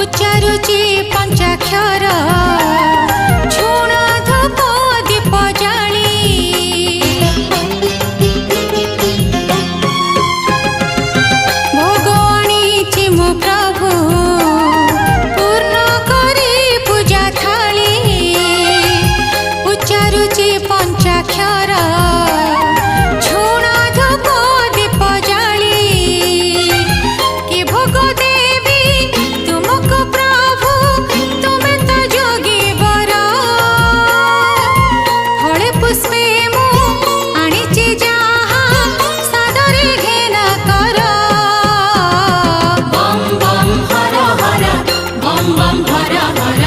उच्चारुचि पंचाक्षर झुण धूप दीप जाली भोग आनीछि मो प्रभु पूर्ण करी पूजा थाली उच्चारुचि पंचाक्षर झुण धूप दीप जाली कि भोग देवी तुमको प्रभु तुमे तो जोगी बर फले पुष्पे मु आनीछि जाहा सादरे घेन कर बम बम हर हर बम बम हर हर